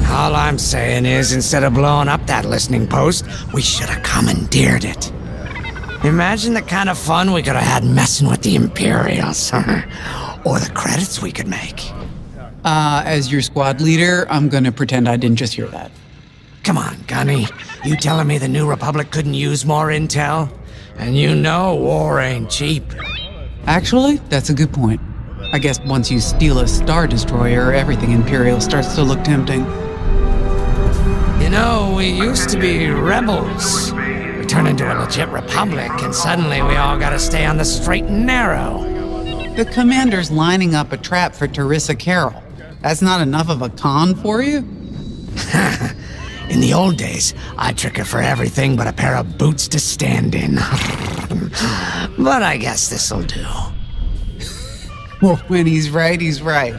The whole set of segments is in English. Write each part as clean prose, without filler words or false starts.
All I'm saying is, instead of blowing up that listening post, we should have commandeered it. Imagine the kind of fun we could have had messing with the Imperials. Or the credits we could make. As your squad leader, I'm gonna pretend I didn't just hear that. Come on, Gunny. You telling me the New Republic couldn't use more intel? And you know war ain't cheap. Actually, that's a good point. I guess once you steal a Star Destroyer, everything Imperial starts to look tempting. You know, we used to be rebels. We turned into a legit republic, and suddenly we all gotta stay on the straight and narrow. The commander's lining up a trap for Teresa Carroll. That's not enough of a con for you? In the old days, I'd trick her for everything but a pair of boots to stand in. But I guess this'll do. Well, when he's right, he's right.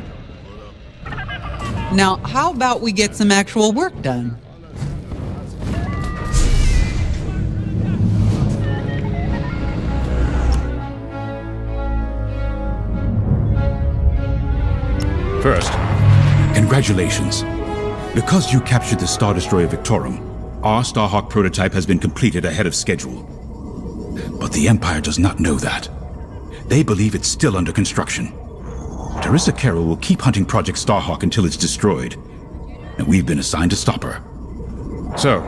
Now, how about we get some actual work done? First, congratulations. Because you captured the Star Destroyer Victorum, our Starhawk prototype has been completed ahead of schedule. But the Empire does not know that. They believe it's still under construction. Teresa Carroll will keep hunting Project Starhawk until it's destroyed, and we've been assigned to stop her. So,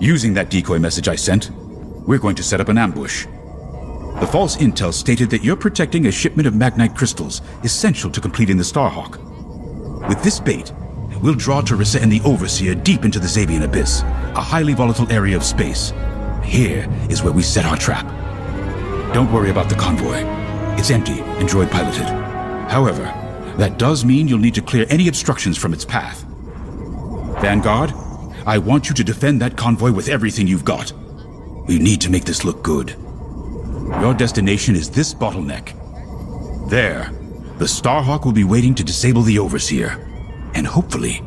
using that decoy message I sent, we're going to set up an ambush. The false intel stated that you're protecting a shipment of Magnite crystals essential to completing the Starhawk. With this bait, we'll draw Teresa and the Overseer deep into the Xavian Abyss, a highly volatile area of space. Here is where we set our trap. Don't worry about the convoy. It's empty and droid piloted. However, that does mean you'll need to clear any obstructions from its path. Vanguard, I want you to defend that convoy with everything you've got. We need to make this look good. Your destination is this bottleneck. There, the Starhawk will be waiting to disable the Overseer, and hopefully,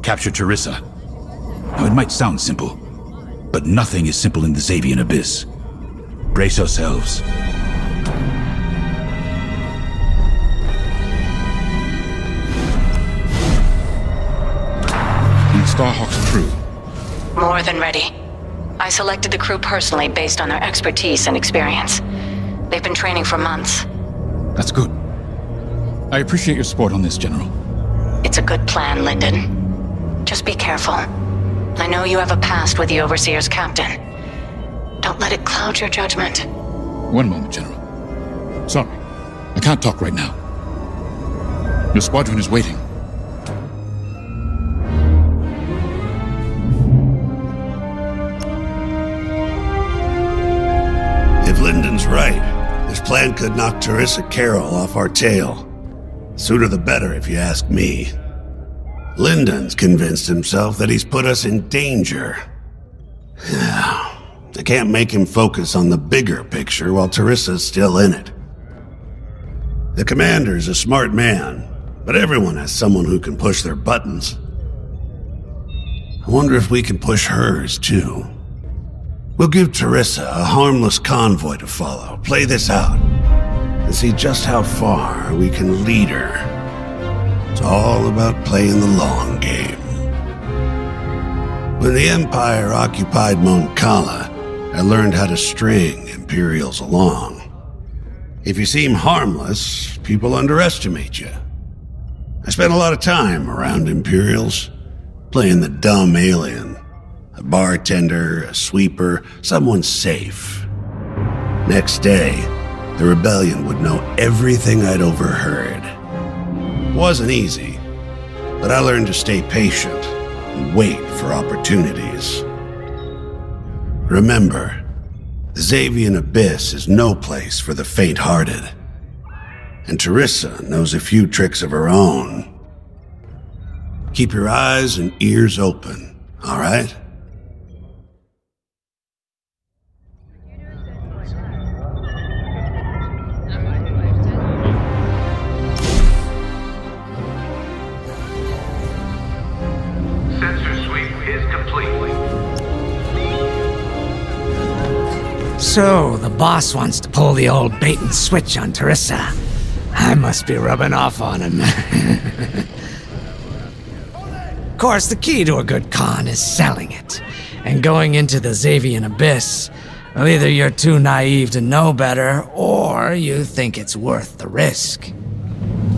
capture Teresa. Now, it might sound simple, but nothing is simple in the Xavian Abyss. Brace yourselves. And Starhawk's crew. More than ready. I selected the crew personally based on their expertise and experience. They've been training for months. That's good. I appreciate your support on this, General. It's a good plan, Lyndon. Just be careful. I know you have a past with the Overseer's captain. Don't let it cloud your judgment. One moment, General. Sorry, I can't talk right now. Your squadron is waiting. If Lyndon's right, this plan could knock Teresa Carroll off our tail. Sooner the better, if you ask me. Lyndon's convinced himself that he's put us in danger. I can't make him focus on the bigger picture while Teresa's still in it. The commander's a smart man, but everyone has someone who can push their buttons. I wonder if we can push hers, too. We'll give Teresa a harmless convoy to follow, play this out, and see just how far we can lead her. It's all about playing the long game. When the Empire occupied Mon Cala, I learned how to string Imperials along. If you seem harmless, people underestimate you. I spent a lot of time around Imperials, playing the dumb alien. A bartender, a sweeper, someone safe. Next day, the rebellion would know everything I'd overheard. It wasn't easy, but I learned to stay patient and wait for opportunities. Remember, the Xavian Abyss is no place for the faint-hearted. And Teresa knows a few tricks of her own. Keep your eyes and ears open, all right? So, the boss wants to pull the old bait and switch on Teresa. I must be rubbing off on him. Of course, the key to a good con is selling it. And going into the Xavian Abyss, well, either you're too naive to know better, or you think it's worth the risk.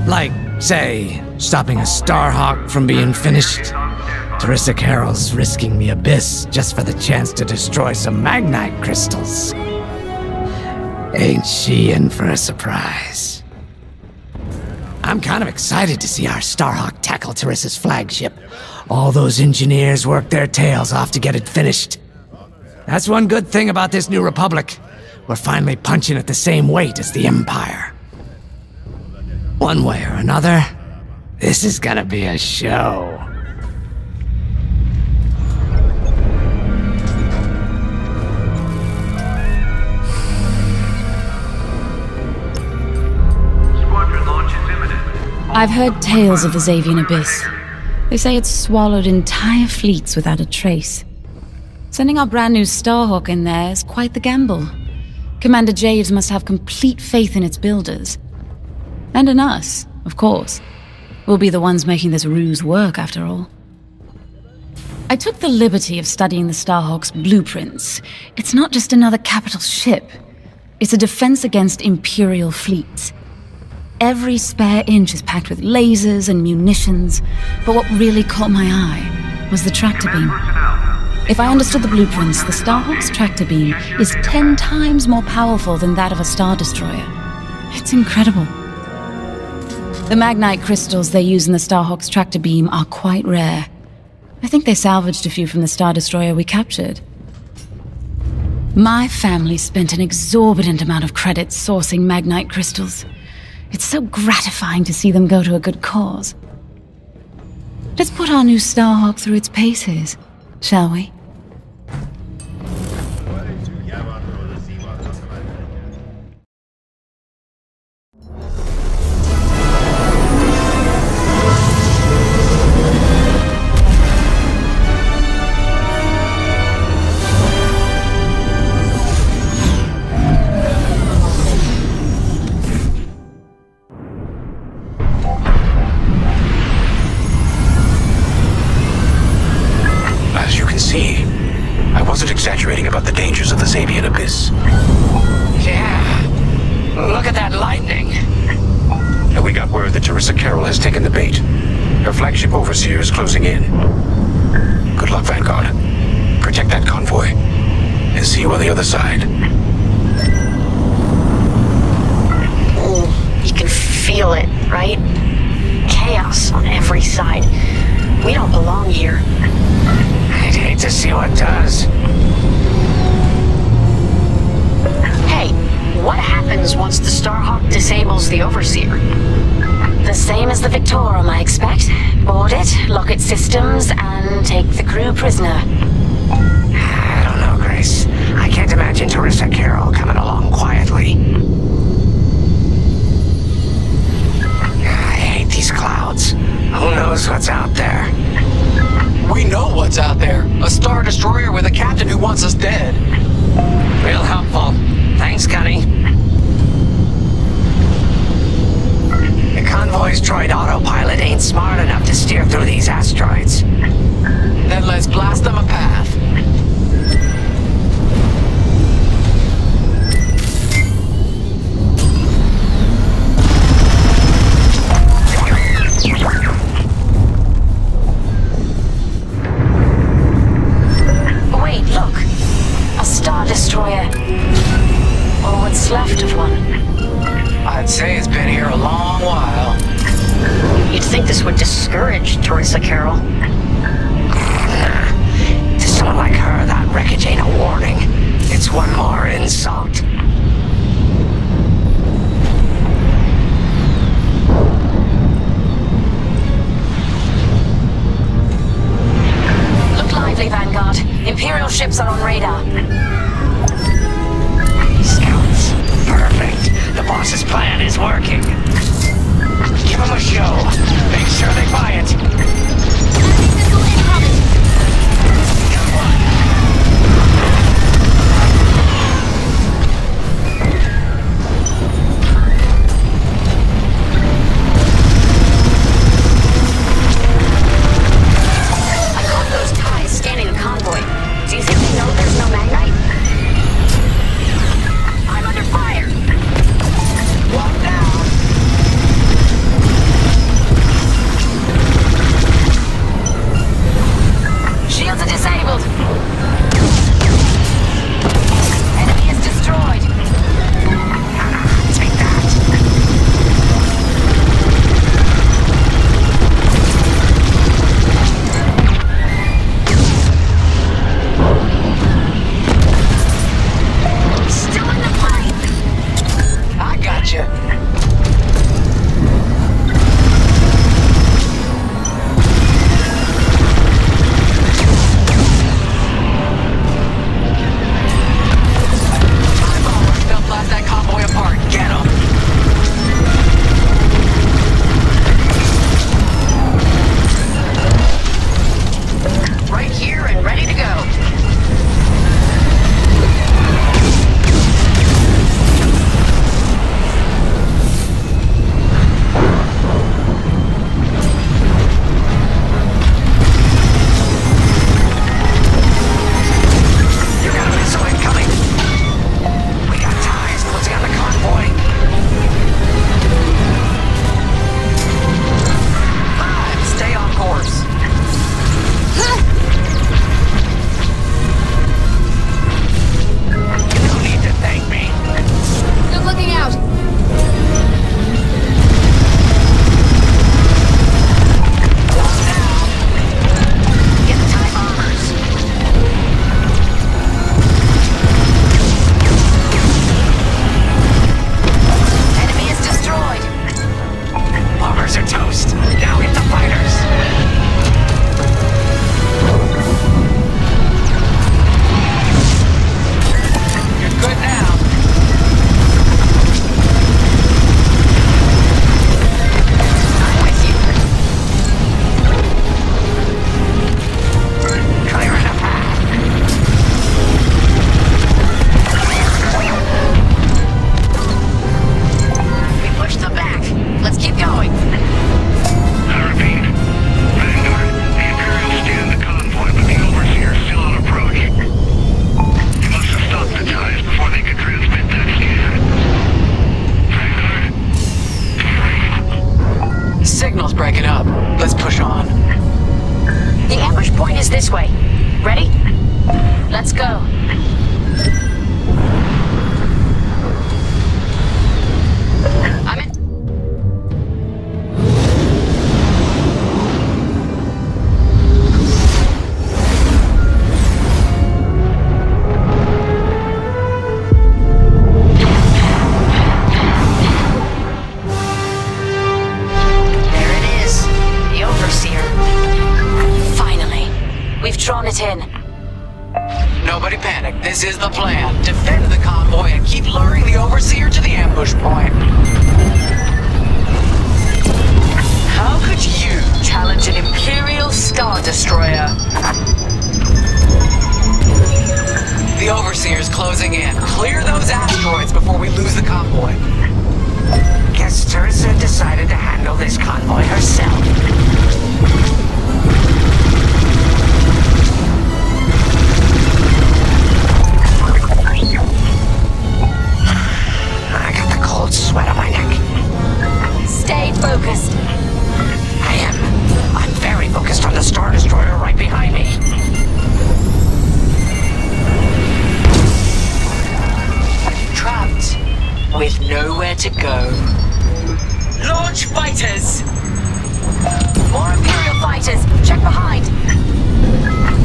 Like, say, stopping a Starhawk from being finished. Teresa Carroll's risking the Abyss just for the chance to destroy some Magnite crystals. Ain't she in for a surprise? I'm kind of excited to see our Starhawk tackle Teresa's flagship. All those engineers worked their tails off to get it finished. That's one good thing about this new Republic. We're finally punching at the same weight as the Empire. One way or another, this is gonna be a show. I've heard tales of the Xavian Abyss. They say it's swallowed entire fleets without a trace. Sending our brand new Starhawk in there is quite the gamble. Commander Javes must have complete faith in its builders. And in us, of course. We'll be the ones making this ruse work, after all. I took the liberty of studying the Starhawk's blueprints. It's not just another capital ship. It's a defense against Imperial fleets. Every spare inch is packed with lasers and munitions, but what really caught my eye was the tractor beam. If I understood the blueprints, the Starhawk's tractor beam is 10 times more powerful than that of a Star Destroyer. It's incredible. The Magnite crystals they use in the Starhawk's tractor beam are quite rare. I think they salvaged a few from the Star Destroyer we captured. My family spent an exorbitant amount of credits sourcing Magnite crystals. It's so gratifying to see them go to a good cause. Let's put our new Starhawk through its paces, shall we? Exaggerating about the dangers of the Xavian Abyss. Yeah. Look at that lightning. And we got word that Teresa Carroll has taken the bait. Her flagship Overseer is closing in. Good luck, Vanguard. Protect that convoy. And see you on the other side. You can feel it, right? Chaos on every side. We don't belong here. I'd hate to see what does. Hey, what happens once the Starhawk disables the Overseer? The same as the Victorum, I expect. Board it, lock its systems, and take the crew prisoner. I don't know, Grace. I can't imagine Teresa Carroll coming along quietly. I hate these clouds. Who knows what's out there? We know what's out there. A Star Destroyer with a captain who wants us dead. Real helpful. Thanks, Gunny. The convoy's droid autopilot ain't smart enough to steer through these asteroids. Then let's blast them a path. Wait, look. A Star Destroyer. Or what's left of one. I'd say it's been here a long while. You'd think this would discourage Teresa Carroll. To someone like her, that wreckage ain't a warning. It's one more insult. Look lively, Vanguard. Imperial ships are on radar. Scouts. Perfect. The boss's plan is working. Give them a show. Make sure they buy it. signal's breaking up. Let's push on. The ambush point is this way. Ready? Let's go. I'm in. Drawn it in. Nobody panic. This is the plan. Defend the convoy and keep luring the Overseer to the ambush point. How could you challenge an Imperial Star Destroyer? The Overseer's closing in. Clear those asteroids before we lose the convoy. Guess Teresa decided to handle this convoy herself. Sweat on my neck. Stay focused. I am. I'm very focused on the Star Destroyer right behind me. Trapped. With nowhere to go. Launch fighters! More Imperial fighters. Check behind.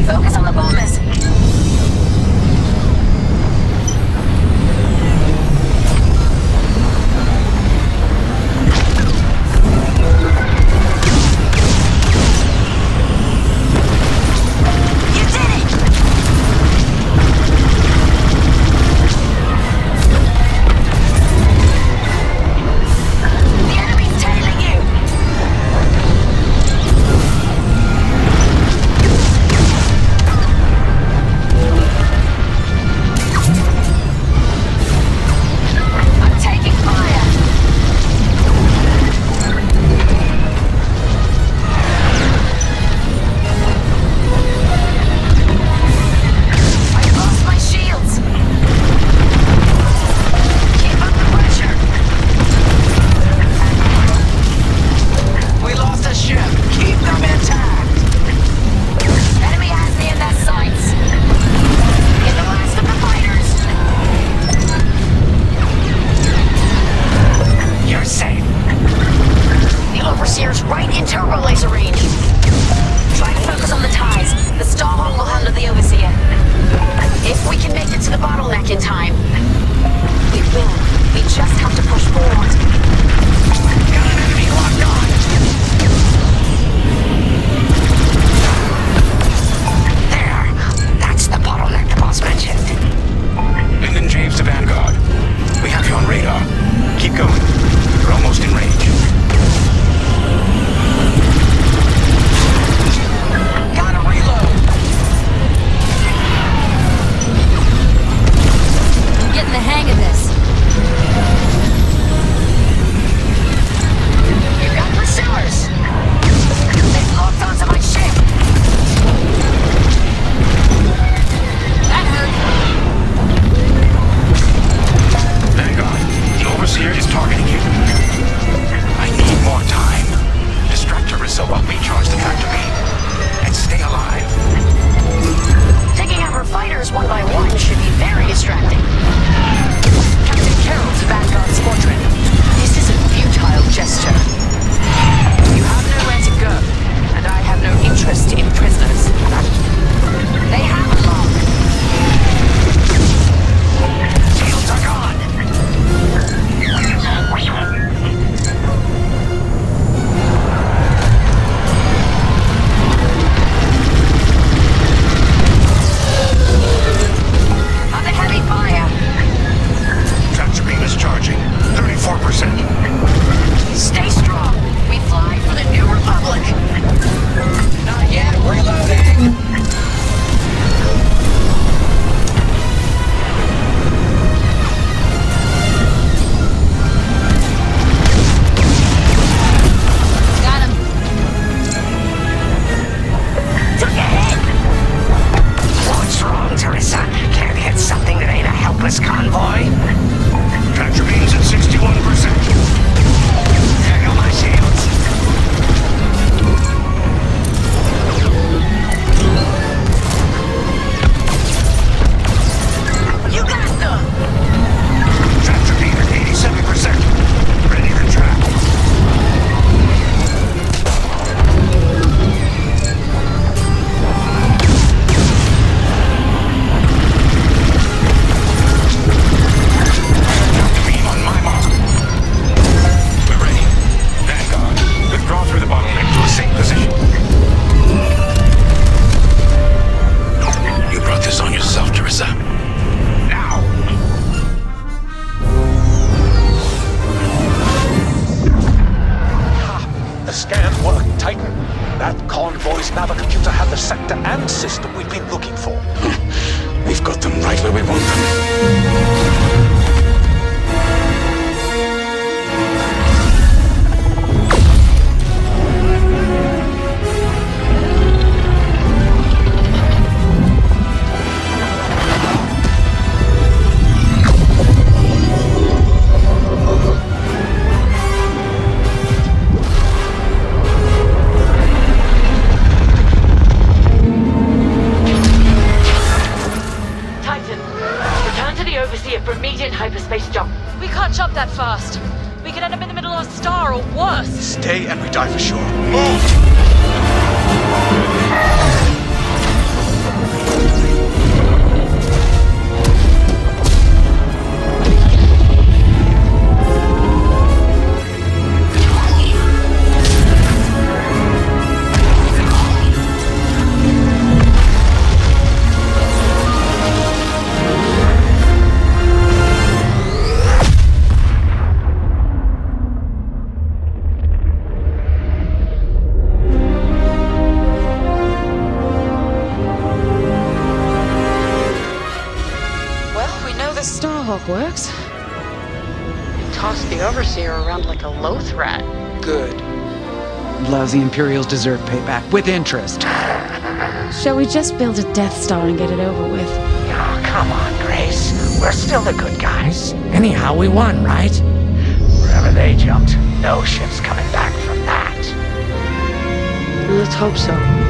Focus on the bombers. scan work, Titan. That convoy's navicomputer had the sector and system we've been looking for. We've got them right where we want them. For immediate hyperspace jump. We can't jump that fast. We could end up in the middle of a star or worse. Stay and we dive for sure. Move! Works. Toss the Overseer around like a loath rat. Good. Lousy Imperials deserve payback, with interest. Shall we just build a Death Star and get it over with? Oh, come on, Grace. We're still the good guys. Anyhow, we won, right? Wherever they jumped, no ship's coming back from that. Let's hope so.